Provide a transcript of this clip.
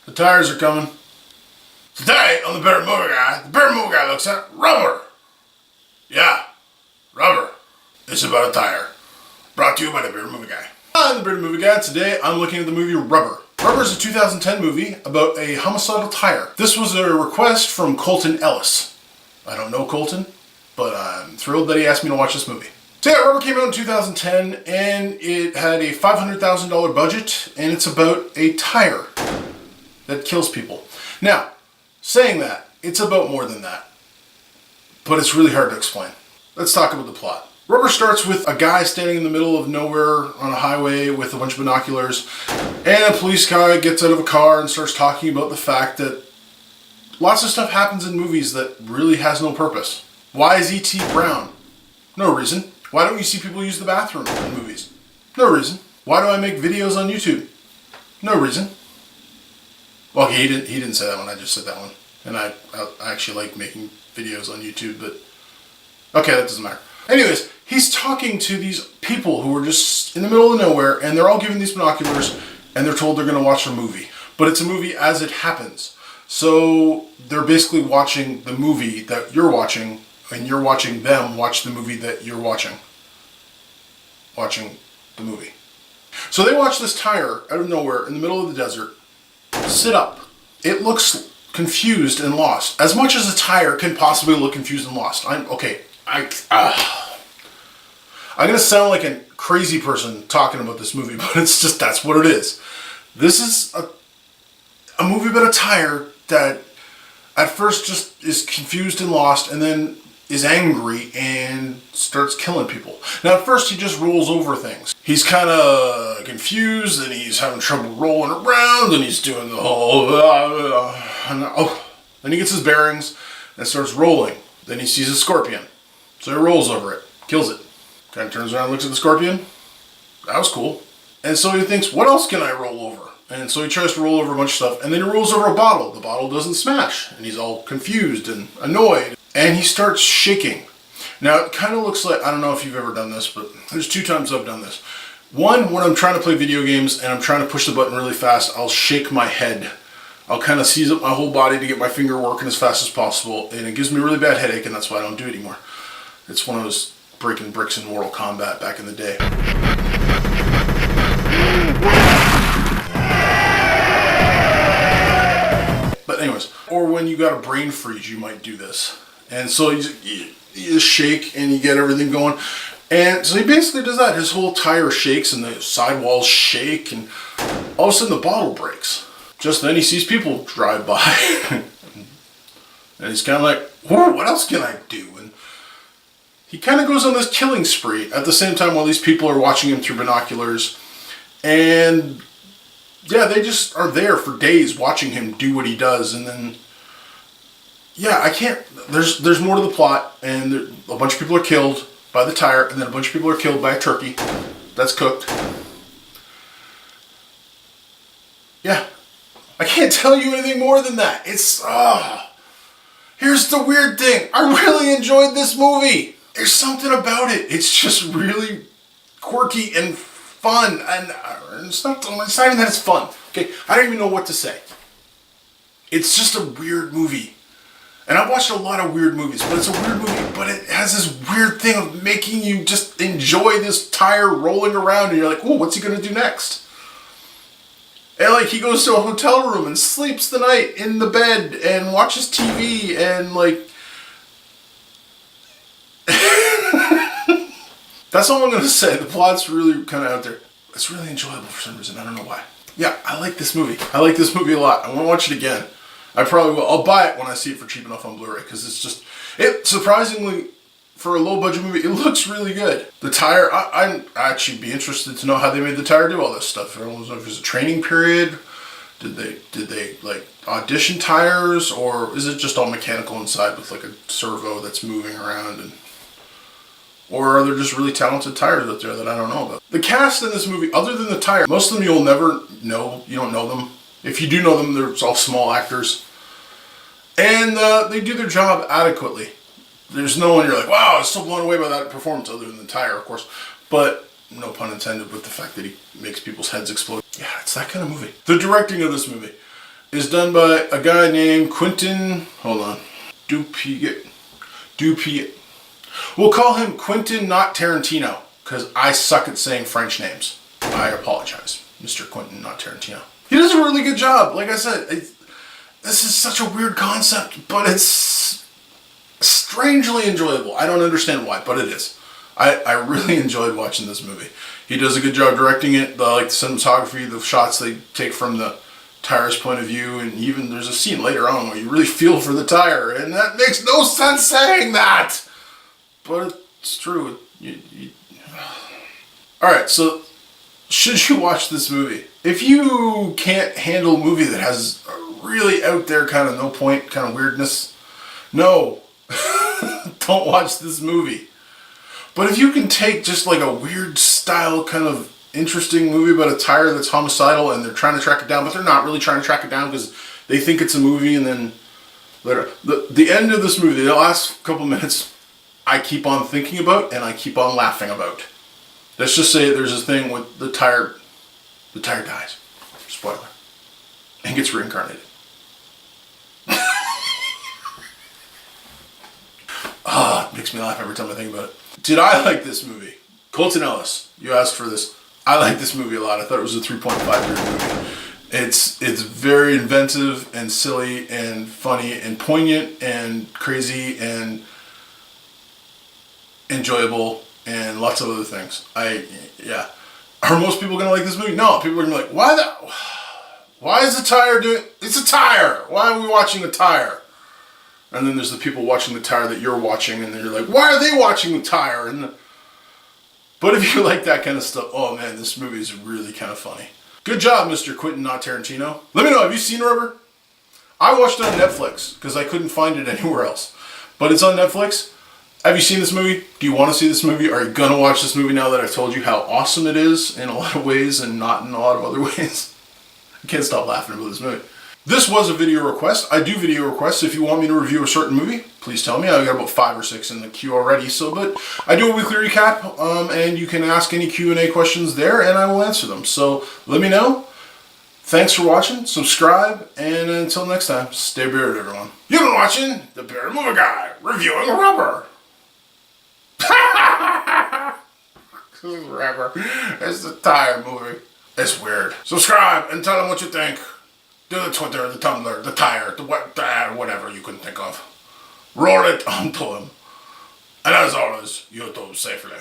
The tires are coming. Today on the Better Movie Guy looks at rubber. Yeah, rubber. It's about a tire. Brought to you by the Better Movie Guy. I'm the Better Movie Guy. Today I'm looking at the movie Rubber. Rubber is a 2010 movie about a homicidal tire. This was a request from Colton Ellis. I don't know Colton, but I'm thrilled that he asked me to watch this movie. So yeah, Rubber came out in 2010 and it had a $500,000 budget and it's about a tire that kills people. Now, saying that, it's about more than that, but it's really hard to explain. Let's talk about the plot. Rubber starts with a guy standing in the middle of nowhere on a highway with a bunch of binoculars, and a police guy gets out of a car and starts talking about the fact that lots of stuff happens in movies that really has no purpose. Why is E.T. brown? No reason. Why don't you see people use the bathroom in movies? No reason. Why do I make videos on YouTube? No reason. Well, he didn't say that one, I just said that one. And I actually like making videos on YouTube, but okay, that doesn't matter. Anyways, he's talking to these people who are just in the middle of nowhere, and they're all given these binoculars, and they're told they're going to watch a movie. But it's a movie as it happens. So they're basically watching the movie that you're watching, and you're watching them watch the movie that you're watching. Watching the movie. So they watch this tire out of nowhere in the middle of the desert sit up. It looks confused and lost. As much as a tire can possibly look confused and lost. I'm going to sound like a crazy person talking about this movie, but it's just, that's what it is. This is a movie about a tire that at first just is confused and lost and then is angry and starts killing people. Now at first he just rolls over things. He's kind of confused and he's having trouble rolling around and he's doing the whole then he gets his bearings and starts rolling. Then he sees a scorpion. So he rolls over it, kills it. Kind of turns around and looks at the scorpion. That was cool. And so he thinks, what else can I roll over? And so he tries to roll over a bunch of stuff and then he rolls over a bottle. The bottle doesn't smash and he's all confused and annoyed. And he starts shaking. Now, it kind of looks like, I don't know if you've ever done this, but there's 2 times I've done this. One, when I'm trying to play video games and I'm trying to push the button really fast, I'll shake my head. I'll kind of seize up my whole body to get my finger working as fast as possible, and it gives me a really bad headache, and that's why I don't do it anymore. It's when I was breaking bricks in Mortal Kombat back in the day. But anyways, or when you got a brain freeze, you might do this. And so you just shake and you get everything going. And so he basically does that. His whole tire shakes and the sidewalls shake and all of a sudden the bottle breaks. Just then he sees people drive by. And he's kind of like, whoa, what else can I do? And he kind of goes on this killing spree at the same time while these people are watching him through binoculars. And yeah, they just are there for days watching him do what he does. And then yeah, I can't, there's more to the plot, and a bunch of people are killed by the tire, and then a bunch of people are killed by a turkey that's cooked. Yeah, I can't tell you anything more than that. It's, here's the weird thing. I really enjoyed this movie. There's something about it. It's just really quirky and fun, and it's not even that it's fun. Okay, I don't even know what to say. It's just a weird movie. And I've watched a lot of weird movies, but it's a weird movie, but it has this weird thing of making you just enjoy this tire rolling around, and you're like, oh, what's he gonna do next? And like, he goes to a hotel room and sleeps the night in the bed and watches TV and like... That's all I'm gonna say. The plot's really kind of out there. It's really enjoyable for some reason, I don't know why. Yeah, I like this movie. I like this movie a lot. I wanna watch it again. I probably will. I'll buy it when I see it for cheap enough on Blu-ray, because it's just, surprisingly, for a low budget movie, it looks really good. The tire, I'd actually be interested to know how they made the tire do all this stuff. I don't know if there's a training period. Did they like audition tires, or is it just all mechanical inside with like a servo that's moving around, and or are there just really talented tires out there that I don't know about? The cast in this movie, other than the tire, most of them you'll never know. You don't know them. If you do know them, they're all small actors. And they do their job adequately. There's no one you're like, wow, I was so blown away by that performance, other than the tire, of course. But, no pun intended, with the fact that he makes people's heads explode. Yeah, it's that kind of movie. The directing of this movie. is done by a guy named Quentin, hold on, Dupieux. We'll call him Quentin, not Tarantino, because I suck at saying French names. I apologize, Mr. Quentin, not Tarantino. He does a really good job. Like I said, this is such a weird concept, but it's strangely enjoyable. I don't understand why, but it is. I really enjoyed watching this movie. He does a good job directing it. The cinematography, the shots they take from the tire's point of view, and even there's a scene later on where you really feel for the tire, and that makes no sense saying that, but it's true. Alright, so should you watch this movie? If you can't handle a movie that has a really out there kind of no point kind of weirdness, no, don't watch this movie. But if you can take just like a weird style kind of interesting movie about a tire that's homicidal and they're trying to track it down, but they're not really trying to track it down because they think it's a movie, and then later, the end of this movie, the last couple minutes, I keep on thinking about and I keep on laughing about. Let's just say there's a thing with the tire dies. Spoiler. And gets reincarnated. It makes me laugh every time I think about it. Did I like this movie? Colton Ellis, you asked for this. I like this movie a lot. I thought it was a 3.5 movie. It's very inventive and silly and funny and poignant and crazy and enjoyable and lots of other things. Yeah. Are most people gonna like this movie? No. People are gonna be like, why is the tire doing? It's a tire. Why are we watching the tire? And then there's the people watching the tire that you're watching, and then you're like, why are they watching the tire? But if you like that kind of stuff, oh man, this movie is really kind of funny. Good job, Mr. Quentin, not Tarantino. Let me know, have you seen Rubber? I watched it on Netflix because I couldn't find it anywhere else. But it's on Netflix. Have you seen this movie? Do you want to see this movie? Are you going to watch this movie now that I've told you how awesome it is in a lot of ways and not in a lot of other ways? I can't stop laughing about this movie. This was a video request. I do video requests. If you want me to review a certain movie, please tell me. I've got about 5 or 6 in the queue already. But I do a weekly recap, and you can ask any Q&A questions there, and I will answer them. So let me know. Thanks for watching. Subscribe, and until next time, stay bearded, everyone. You've been watching The Bearded Movie Guy reviewing Rubber. Rubber. It's the tire movie. It's weird. Subscribe and tell them what you think. Do the Twitter, the Tumblr, the tire, whatever you can think of. Roll it onto them. And as always, YouTube safely.